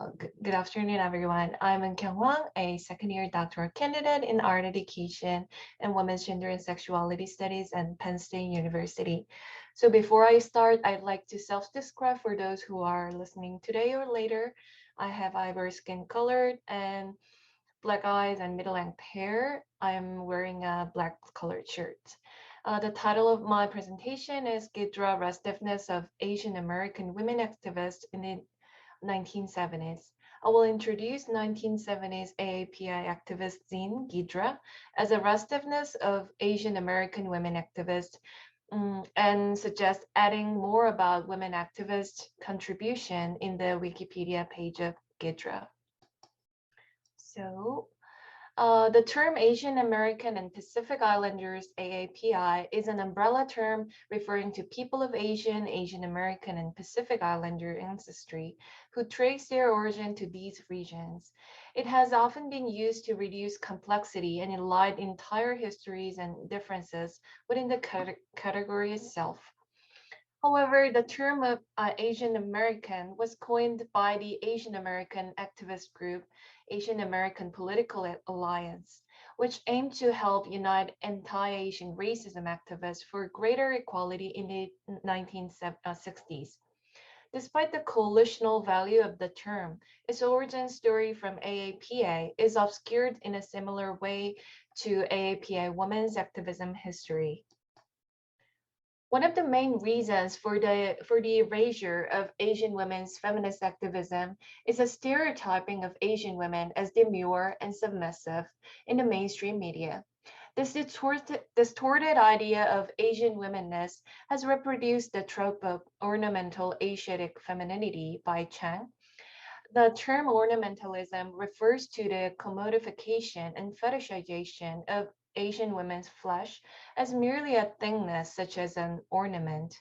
Good afternoon, everyone. I'm Hwang, a second-year doctoral candidate in art education and women's gender and sexuality studies at Penn State University. So before I start, I'd like to self-describe for those who are listening today or later. I have ivory skin colored and black eyes and middle-length hair. I'm wearing a black colored shirt. The title of my presentation is Gidra Restiveness of Asian American Women Activists in the 1970s. I will introduce 1970s AAPI activist Zine Gidra as a restiveness of Asian American women activists and suggest adding more about women activists' contribution in the Wikipedia page of Gidra. So the term Asian American and Pacific Islanders AAPI is an umbrella term referring to people of Asian, Asian American, and Pacific Islander ancestry who trace their origin to these regions. It has often been used to reduce complexity and enlighten entire histories and differences within the category itself. However, the term of Asian American was coined by the Asian American activist group, Asian American Political Alliance, which aimed to help unite anti-Asian racism activists for greater equality in the 1960s. Despite the coalitional value of the term, its origin story from AAPA is obscured in a similar way to AAPA women's activism history. One of the main reasons for the erasure of Asian women's feminist activism is a stereotyping of Asian women as demure and submissive in the mainstream media. This distorted idea of Asian womenness has reproduced the trope of ornamental Asiatic femininity by Chang. The term ornamentalism refers to the commodification and fetishization of Asian women's flesh as merely a thingness, such as an ornament.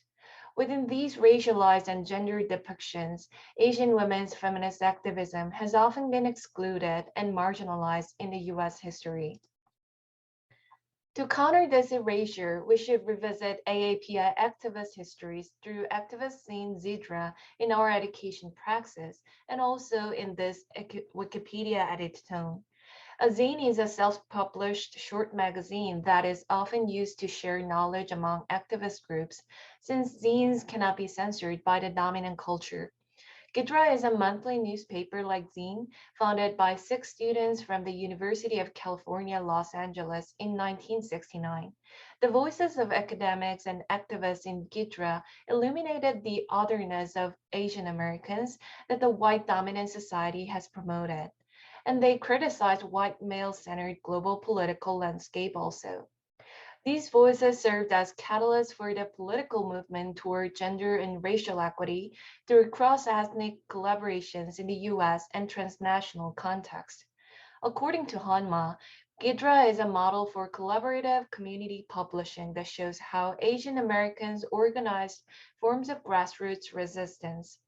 Within these racialized and gendered depictions, Asian women's feminist activism has often been excluded and marginalized in the US history. To counter this erasure, we should revisit AAPI activist histories through activist Zine Zidra in our education praxis and also in this Wikipedia edit tone. A zine is a self-published short magazine that is often used to share knowledge among activist groups, since zines cannot be censored by the dominant culture. Gidra is a monthly newspaper-like zine founded by 6 students from the University of California, Los Angeles in 1969. The voices of academics and activists in Gidra illuminated the otherness of Asian Americans that the white dominant society has promoted. And they criticized white male-centered global political landscape also. These voices served as catalysts for the political movement toward gender and racial equity through cross-ethnic collaborations in the US and transnational context. According to Hanma, Gidra is a model for collaborative community publishing that shows how Asian Americans organized forms of grassroots resistance.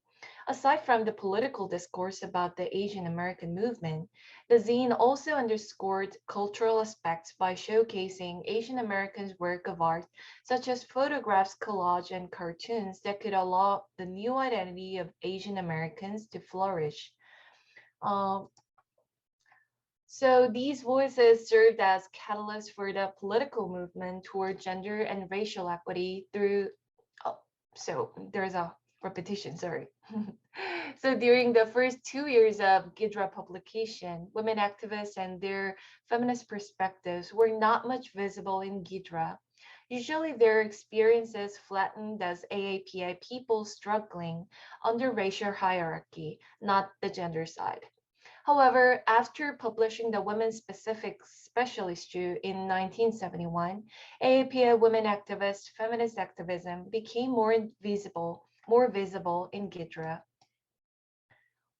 Aside from the political discourse about the Asian American movement, the zine also underscored cultural aspects by showcasing Asian Americans' work of art, such as photographs, collage, and cartoons that could allow the new identity of Asian Americans to flourish. Um, so these voices served as catalysts for the political movement toward gender and racial equity through, oh, so there's a repetition, sorry. So during the first 2 years of Gidra publication, women activists and their feminist perspectives were not much visible in Gidra. Usually their experiences flattened as AAPI people struggling under racial hierarchy, not the gender side. However, after publishing the women's specific special issue in 1971, AAPI women activists feminist activism became more visible in Gidra.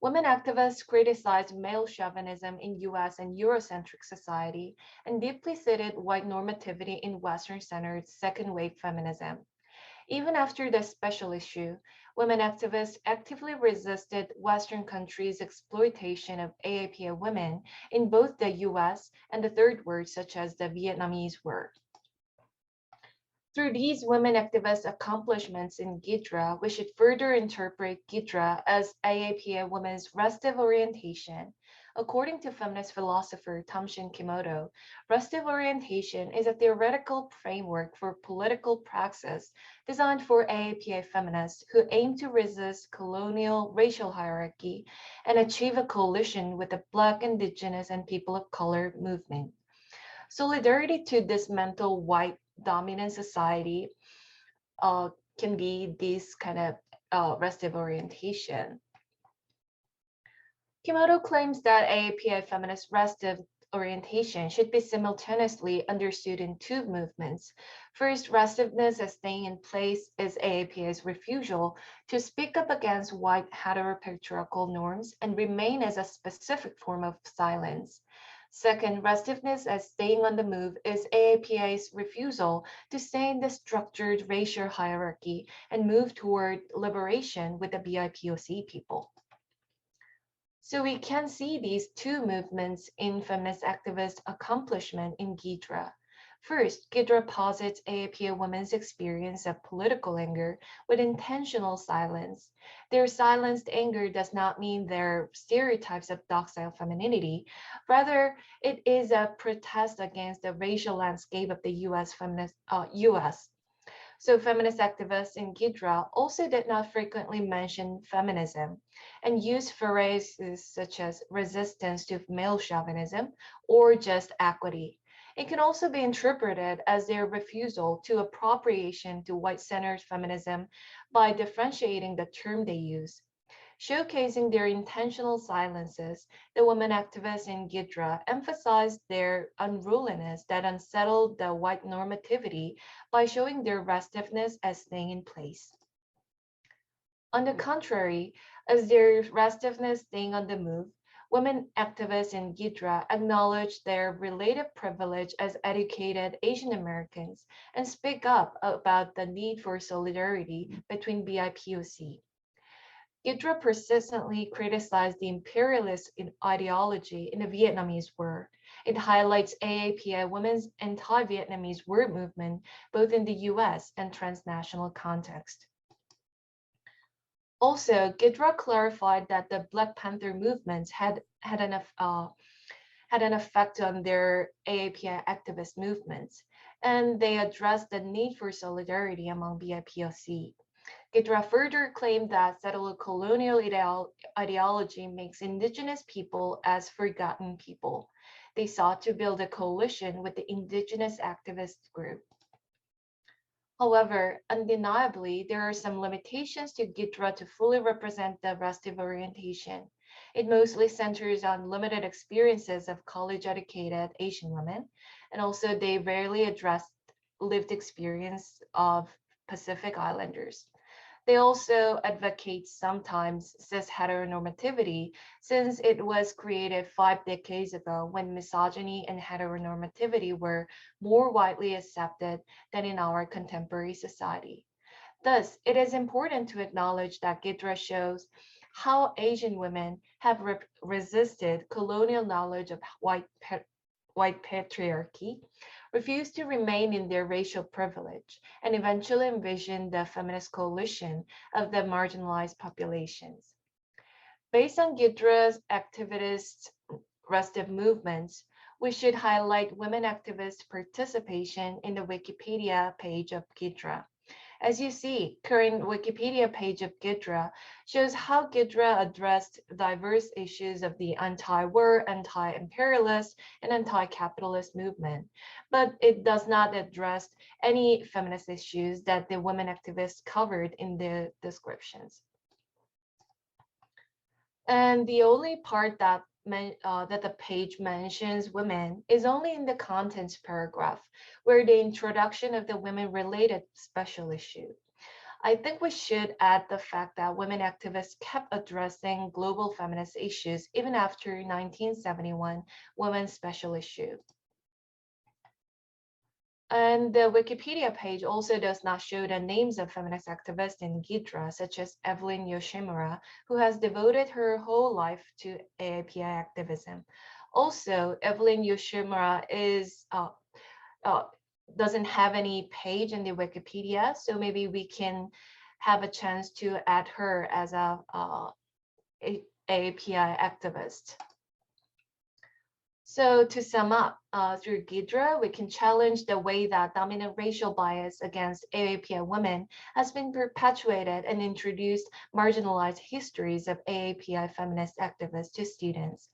Women activists criticized male chauvinism in US and Eurocentric society and deeply seated white normativity in Western-centered second-wave feminism. Even after the special issue, women activists actively resisted Western countries' exploitation of AAPI women in both the US and the Third World, such as the Vietnamese War. Through these women activist accomplishments in Gidra, we should further interpret Gidra as AAPA women's restive orientation. According to feminist philosopher Tamshin Kimoto, restive orientation is a theoretical framework for political praxis designed for AAPA feminists who aim to resist colonial racial hierarchy and achieve a coalition with the Black, Indigenous, and people of color movement. Solidarity to dismantle white dominant society uh, can be this kind of restive orientation. Kimoto claims that AAPI feminist restive orientation should be simultaneously understood in two movements. First, restiveness as staying in place is AAPI's refusal to speak up against white heteropatriarchal norms and remain as a specific form of silence. Second, restiveness as staying on the move is AAPI's refusal to stay in the structured racial hierarchy and move toward liberation with the BIPOC people. So we can see these two movements in feminist activist accomplishment in Gidra. First, Gidra posits AAPA women's experience of political anger with intentional silence. Their silenced anger does not mean their stereotypes of docile femininity. Rather, it is a protest against the racial landscape of the US. So feminist activists in Gidra also did not frequently mention feminism and used phrases such as resistance to male chauvinism or just equity. It can also be interpreted as their refusal to appropriation to white-centered feminism by differentiating the term they use. Showcasing their intentional silences, the women activists in Gidra emphasized their unruliness that unsettled the white normativity by showing their restiveness as staying in place. On the contrary, as their restiveness staying on the move, women activists in Gidra acknowledge their relative privilege as educated Asian Americans and speak up about the need for solidarity between BIPOC. Gidra persistently criticized the imperialist ideology in the Vietnamese War. It highlights AAPI women's anti-Vietnamese war movement, both in the US and transnational context. Also, Gidra clarified that the Black Panther movements had an effect on their AAPI activist movements, and they addressed the need for solidarity among BIPOC. Gidra further claimed that settler colonial ideology makes indigenous people as forgotten people. They sought to build a coalition with the indigenous activist group. However, undeniably, there are some limitations to Gidra to fully represent the restive orientation. It mostly centers on limited experiences of college-educated Asian women, and also they rarely address lived experience of Pacific Islanders. They also advocate sometimes cis heteronormativity, since it was created 5 decades ago when misogyny and heteronormativity were more widely accepted than in our contemporary society. Thus, it is important to acknowledge that Gidra shows how Asian women have resisted colonial knowledge of white patriarchy, refused to remain in their racial privilege, and eventually envisioned the feminist coalition of the marginalized populations. Based on Gidra's activist restive movements, we should highlight women activists' participation in the Wikipedia page of Gidra. As you see, current Wikipedia page of Gidra shows how Gidra addressed diverse issues of the anti-war, anti-imperialist, and anti-capitalist movement, but it does not address any feminist issues that the women activists covered in the descriptions. And the only part that that the page mentions women is only in the contents paragraph, where the introduction of the women-related special issue. I think we should add the fact that women activists kept addressing global feminist issues even after 1971 Women's Special Issue. And the Wikipedia page also does not show the names of feminist activists in Gidra, such as Evelyn Yoshimura, who has devoted her whole life to AAPI activism. Also, Evelyn Yoshimura is doesn't have any page in the Wikipedia, so maybe we can have a chance to add her as a AAPI activist. So to sum up, through Gidra, we can challenge the way that dominant racial bias against AAPI women has been perpetuated and introduced marginalized histories of AAPI feminist activists to students.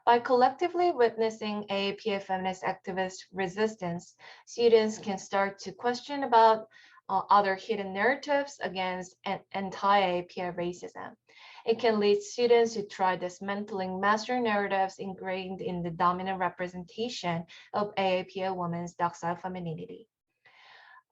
By collectively witnessing AAPI feminist activist resistance, students can start to question about other hidden narratives against anti-AAPI racism. It can lead students to try dismantling master narratives ingrained in the dominant representation of AAPI women's docile femininity.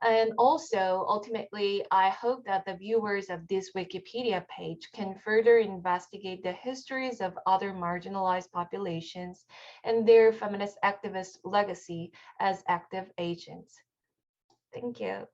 And also, ultimately, I hope that the viewers of this Wikipedia page can further investigate the histories of other marginalized populations and their feminist activist legacy as active agents. Thank you.